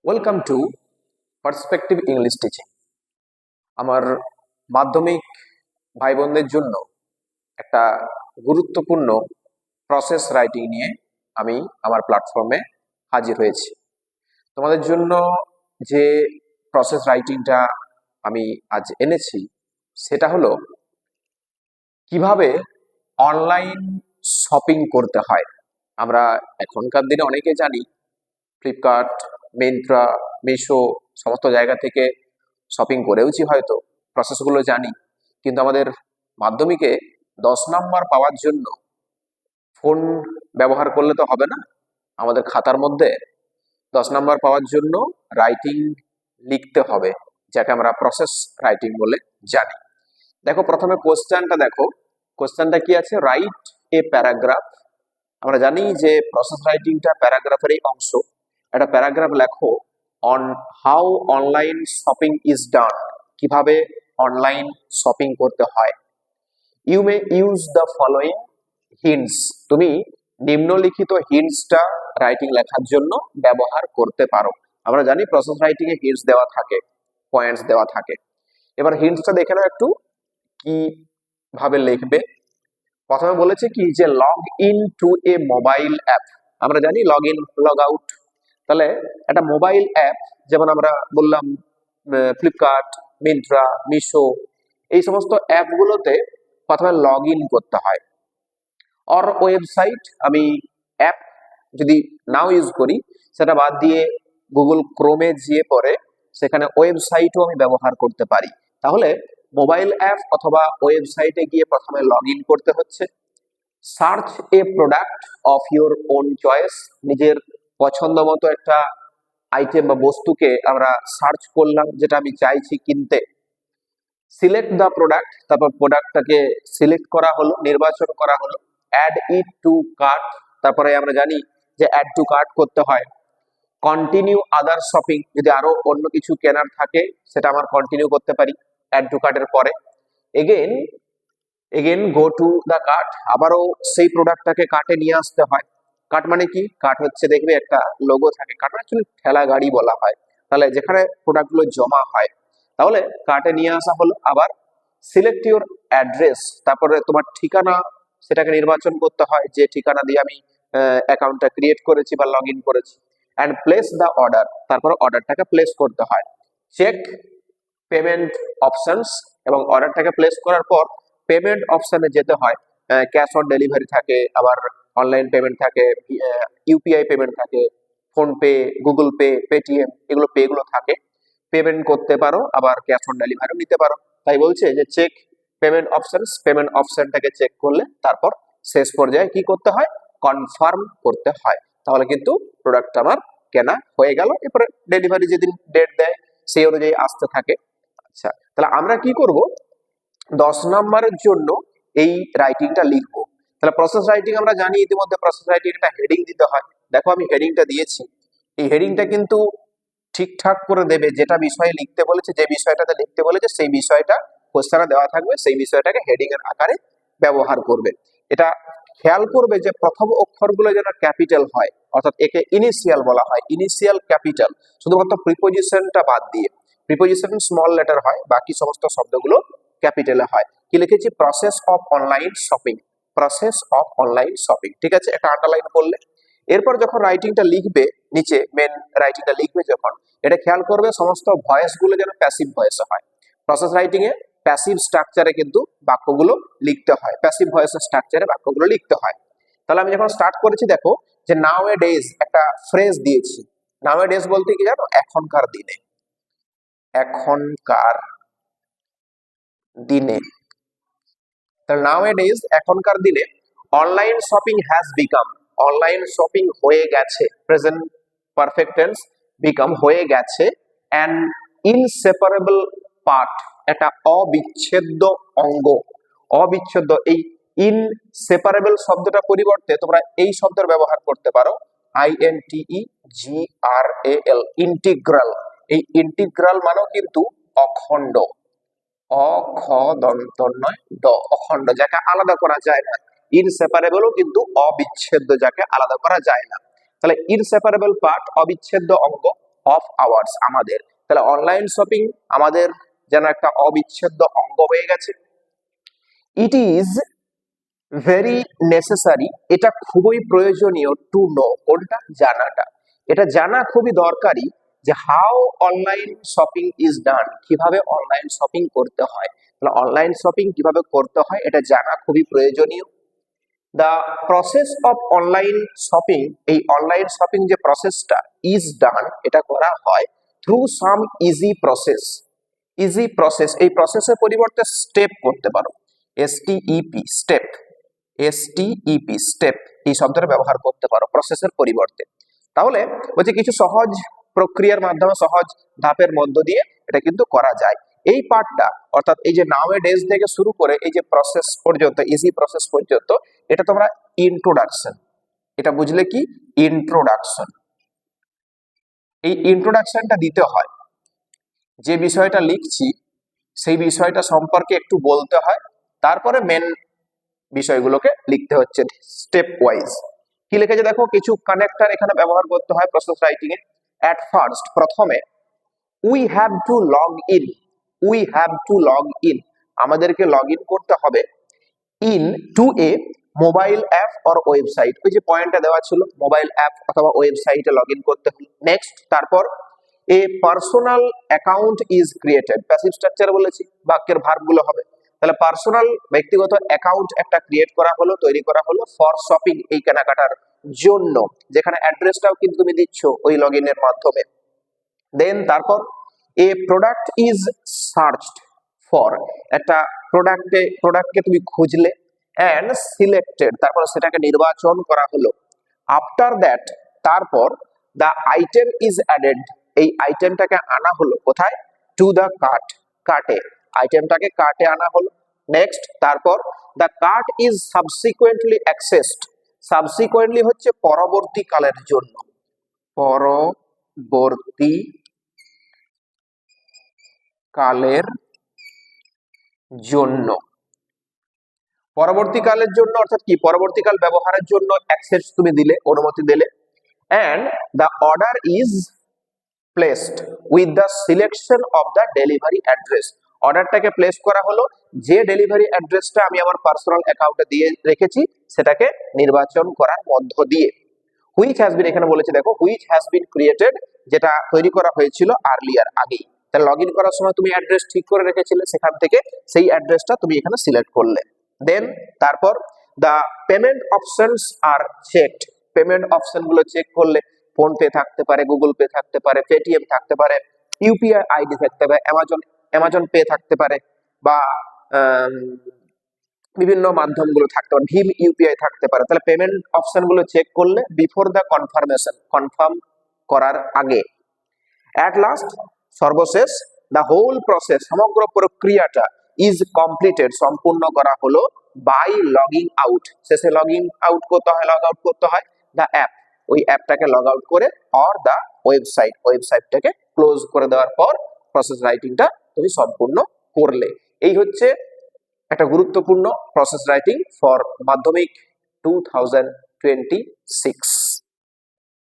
Welcome to perspective English teaching. আমার মাধ্যমিক ভাই বোনদের জন্য একটা গুরুত্বপূর্ণ প্রসেস রাইটিং নিয়ে আমি আমার প্ল্যাটফর্মে হাজির হয়েছি। তোমাদের জন্য যে প্রসেস রাইটিংটা আমি আজ এনেছি সেটা হলো কিভাবে অনলাইন শপিং করতে হয়। আমরা এখনকার দিনে অনেকে জানি ফ্লিপকার্ট, মিন্ত্রা, মিশো সমস্ত জায়গা থেকে শপিং করেওছি, হয়তো প্রসেসগুলো জানি, কিন্তু আমাদের মাধ্যমিকে 10 নম্বর পাওয়ার জন্য ফোন ব্যবহার করলে তো হবে না। আমাদের খাতার মধ্যে 10 নম্বর পাওয়ার জন্য রাইটিং লিখতে হবে, যাকে আমরা প্রসেস রাইটিং বলে জানি। দেখো, প্রথমে কোশ্চেনটা দেখো। কোশ্চেনটা কি আছে? Write a paragraph. আমরা জানি যে প্রসেস রাইটিংটা প্যারাগ্রাফেরই অংশ। একটা প্যারাগ্রাফ লেখো on how online shopping is done, কিভাবে অনলাইন শপিং করতে হয়। You may use the following hints, তুমি নিম্নলিখিত হিন্টসটা রাইটিং লেখার জন্য ব্যবহার করতে পারো। আমরা জানি প্রসেস রাইটিং এ হিন্টস দেওয়া থাকে, পয়েন্টস দেওয়া থাকে। এবার হিন্টসটা দেখে নাও একটু কিভাবে লিখবে। প্রথমে বলেছে কি যে log in two a mobile app. আমরা জানি লগ ইন লগ আউট। তাহলে একটা মোবাইল অ্যাপ, যেমন আমরা বললাম ফ্লিপকার্ট, মিন্ত্রা, মিশো, এই সমস্ত অ্যাপগুলোতে প্রথমে লগ ইন করতে হয়। অর ওয়েবসাইট, আমি অ্যাপ যদি নাও ইউজ করি সেটা বাদ দিয়ে গুগল ক্রোমে গিয়ে পরে সেখানে ওয়েবসাইটও আমি ব্যবহার করতে পারি। তাহলে মোবাইল অ্যাপ অথবা ওয়েবসাইটে গিয়ে প্রথমে লগ ইন করতে হচ্ছে। Search A product of your own choice, নিজের পছন্দ মতো একটা আইটেম বা বস্তুকে আমরা সার্চ করলাম, যেটা আমি চাইছি কিনতে। সিলেক্ট দ্য প্রোডাক্ট, তারপর প্রোডাক্টটাকে সিলেক্ট করা হলো, নির্বাচন করা হলো। অ্যাড ইট টু কার্ট, তারপরে আমরা জানি যে অ্যাড টু কার্ট করতে হয়। কন্টিনিউ আদার শপিং, যদি আরো অন্য কিছু কেনার থাকে সেটা আমার কন্টিনিউ করতে পারি অ্যাড টু কার্টের পরে। Again again go to the cart, আবারও সেই প্রোডাক্টটাকে কার্টে নিয়ে আসতে হয়। কার্ট মানে কি? কার্ট হচ্ছে, দেখবে একটা লোগো থাকে, কার্ট মানে অ্যাকচুয়ালি ঠেলা গাড়ি বলা হয়, তাহলে যেখানে প্রোডাক্টগুলো জমা হয়। তাহলে কার্টে নিয়ে আসা হলো। আবার সিলেক্ট ইউর অ্যাড্রেস, তারপরে তোমার ঠিকানা সেটাকে নির্বাচন করতে হয়, যে ঠিকানা দিয়ে আমি অ্যাকাউন্টটা ক্রিয়েট করেছি বা লগ ইন করেছি। অ্যান্ড প্লেস দ্য অর্ডার, তারপরে অর্ডারটাকে প্লেস করতে হয়। চেক পেমেন্ট অপশনস, এবং অর্ডারটাকে প্লেস করার পর পেমেন্ট অপশনে যেতে হয়। ক্যাশ অন ডেলিভারি থাকে, আবার অনলাইন পেমেন্ট থাকে, ইউপিআই পেমেন্ট থাকে, ফোনপে, গুগল পে, পেটিএম, এগুলো পেগুলো থাকে। পেমেন্ট করতে পারো, আবার ক্যাশ অন ডেলিভারিও নিতে পারো। তাই বলছে যে চেক পেমেন্ট অপশনস, পেমেন্ট অপশনটাকে চেক করলে তারপর শেষ পর্যায়ে কি করতে হয়? কনফার্ম করতে হয়। তাহলে কিন্তু প্রোডাক্ট আমার কেনা হয়ে গেল। এরপরে ডেলিভারি যেদিন ডেট দেয় সেই অনুযায়ী আসতে থাকে। আচ্ছা, তাহলে আমরা কি করব? 10 নম্বরের জন্য এই রাইটিংটা লিখবো। তাহলে প্রসেস রাইটিং আমরা জানি ইতিমধ্যে, প্রসেস রাইটিং একটা হেডিং দিতে হয়। দেখো আমি হেডিংটা দিয়েছি, এই হেডিংটা কিন্তু ঠিকঠাক করে দেবে, যেটা বিষয়ে লিখতে বলেছে, যে বিষয়টাতে লিখতে বলেছে সেই বিষয়টা কোশ্চেনে দেওয়া থাকবে, সেই বিষয়টাকে হেডিং এর আকারে ব্যবহার করবে। এটা খেয়াল করবে যে প্রথম অক্ষরগুলো যেন ক্যাপিটাল হয়, অর্থাৎ একে ইনিশিয়াল বলা হয়, ইনিশিয়াল ক্যাপিটাল, শুধুমাত্র প্রিপোজিশনটা বাদ দিয়ে। প্রিপোজিশন স্মল লেটার হয়, বাকি সমস্ত শব্দগুলো ক্যাপিটালে হয়। কি লিখেছি? Process of online shopping, process of online shopping, ঠিক আছে? এটা আন্ডারলাইন করলে। এরপর যখন রাইটিংটা লিখবে, নিচে মেন রাইটিংটা লিখবে যখন, এটা খেয়াল করবে সমস্ত ভয়েস গুলো যেন প্যাসিভ ভয়েসে হয়। প্রসেস রাইটিং এ প্যাসিভ স্ট্রাকচারে কিন্তু বাক্যগুলো লিখতে হয়, প্যাসিভ ভয়েসের স্ট্রাকচারে বাক্যগুলো লিখতে হয়। তাহলে আমি যখন স্টার্ট করেছি, দেখো যে নাও এ ডেজ একটা ফ্রেজ দিয়েছি। নাও এ ডেজ বলতে কি জানো? এখনকার দিনে, এখনকার দিনে। তাহলে নাও এ ডেজ এখনকার দিনে online shopping has become, online shopping হয়ে গেছে, প্রেজেন্ট পারফেক্ট টেন্স, বিকাম হয়ে গেছে, অ্যান ইনসেপারেবল পার্ট, একটা অবিচ্ছেদ্য অঙ্গ। অবিচ্ছেদ্য, এই ইনসেপারেবল শব্দটা পরিবর্তে তোমরা এই শব্দের ব্যবহার করতে পারো INTEGRAL, ইন্টিগ্রাল। এই ইন্টিগ্রাল মানেও কিন্তু অখণ্ড, অখণ্ড, যাকে আলাদা করা যায় না। ইনসেপারেবলও কিন্তু অবিচ্ছেদ্য, যাকে আলাদা করা যায় না। তাহলে ইনসেপারেবল পার্ট, অবিচ্ছেদ্য অঙ্গ অফ আওয়ার্স আমাদের। তাহলে অনলাইন শপিং আমাদের যেন একটা অবিচ্ছেদ্য অঙ্গ হয়ে গেছে। ইট ইজ ভেরি নেসেসারি, এটা খুবই প্রয়োজনীয় টু নো, কোনটা? জানাটা। এটা জানা খুবই দরকারি যে how online shopping is done, কিভাবে অনলাইন শপিং করতে হয়। তাহলে অনলাইন শপিং কিভাবে করতে হয় এটা জানা খুবই প্রয়োজনীয়। The process of online shopping, এই অনলাইন শপিং যে প্রসেসটা ইজ ডান, এটা করা হয় থ্রু সাম ইজি প্রসেস। ইজি প্রসেস, এই প্রসেসের পরিবর্তে স্টেপ করতে পারো, STEP স্টেপ, STEP স্টেপ এই শব্দটা ব্যবহার করতে পারো প্রসেসের পরিবর্তে। তাহলে বলছে কিছু সহজ প্রক্রিয়ার মাধ্যমে, সহজ ধাপের মধ্য দিয়ে এটা কিন্তু করা যায়। এই পার্টটা অর্থাৎ এই যে নাও এ ডেজ থেকে শুরু করে এই যে প্রসেস পর্যন্ত, ইজি প্রসেস পর্যন্ত, এটা তোমরা ইন্ট্রোডাকশন, এটা বুঝলে কি ইন্ট্রোডাকশন। এই ইন্ট্রোডাকশনটা দিতে হয়, যে বিষয়টা লিখছি সেই বিষয়টা সম্পর্কে একটু বলতে হয়, তারপরে মেন বিষয়গুলোকে লিখতে হচ্ছে স্টেপ ওয়াইজ। কি লিখেছে দেখো, কিছু কানেক্টর এখানে ব্যবহার করতে হয় প্রসেস রাইটিং এ। এট ফার্স্ট, প্রথমে we have to log in, we have to log in, আমাদেরকে লগ ইন করতে হবে in two a mobile app or website, ওই যে পয়েন্টটা দেওয়া ছিল মোবাইল অ্যাপ অথবা ওয়েবসাইটে লগ ইন করতে হবে। নেক্সট, তারপর a personal account is created, passive structure বলেছি, বাক্যের ভার্বগুলো হবে। তাহলে পার্সোনাল ব্যক্তিগত অ্যাকাউন্ট একটা ক্রিয়েট করা হলো, তৈরি করা হলো ফর শপিং, এই কেনাকাটার জন্য, যেখানে অ্যাড্রেসটাও কিন্তু তুমি দিচ্ছ ওই লগ ইনের মাধ্যমে। দেন তারপর এ প্রোডাক্ট ইজ সার্চড ফর, একটা প্রোডাক্টকে তুমি খুঁজলে, অ্যান্ড সিলেক্টেড, তারপর সেটাকে নির্বাচন করা হলো। আফটার দ্যাট, তারপর দ্য আইটেম ইজ অ্যাডেড, এই আইটেমটাকে আনা হলো কোথায়? টু দ্য কার্ট, কার্টে, আইটেমটাকে কার্টে আনা হলো। নেক্সট, তারপর the cart is subsequently accessed, subsequently হচ্ছে পরবর্তীকালের জন্য, পরবর্তী কালের জন্য, পরবর্তীকালের জন্য অর্থাৎ কি পরবর্তীকাল ব্যবহারের জন্য অ্যাক্সেস তুমি দিলে, অনুমতি দিলে। And the order is placed with the selection of the delivery address, অর্ডারটাকে প্লেস করা হলো যে ডেলিভারি অ্যাড্রেসটা আমি আমার পার্সোনাল অ্যাকাউন্টে দিয়ে রেখেছি সেটাকে নির্বাচন করার মধ্য দিয়ে। হুইচ হ্যাজ বিন, এখানে বলেছে দেখো হুইচ হ্যাজ বিন ক্রিয়েটেড, যেটা তৈরি করা হয়েছিল আর্লিয়ার, আগেই। তাহলে লগ ইন করার সময় তুমি অ্যাড্রেস ঠিক করে রেখেছিলে, সেখান থেকে সেই অ্যাড্রেসটা তুমি এখানে সিলেক্ট করলে। দেন তারপর the payment options are checked, payment option গুলো চেক করলে, ফোন পে থাকতে পারে, গুগল পে থাকতে পারে, পেটিএম থাকতে পারে, ইউপিআই আইডি থাকতে পারে, অ্যামাজন পে থাকতে পারে, বা বিভিন্ন মাধ্যমগুলো থাকতে পারে, ভীম ইউপিআই থাকতে পারে। তাহলে পেমেন্ট অপশন গুলো চেক করলে বিফোর দ্য কনফার্মেশন, কনফার্ম করার আগে। অ্যাট লাস্ট, সর্বশেষ, দ্য হোল প্রসেস, সমগ্র প্রক্রিয়াটা ইজ কমপ্লিটেড, সম্পূর্ণ করা হলো বাই লগিং আউট, শেষে লগিং আউট করতে হয়, লগ আউট করতে হয় দ্য অ্যাপ, ওই অ্যাপটাকে লগ আউট করে, অর দ্য ওয়েবসাইট, ওয়েবসাইটটাকে ক্লোজ করে দেওয়ার পর প্রসেস রাইটিংটা তুমি সম্পূর্ণ করলে। এই হচ্ছে একটা গুরুত্বপূর্ণ প্রসেস রাইটিং ফর মাধ্যমিক 2026।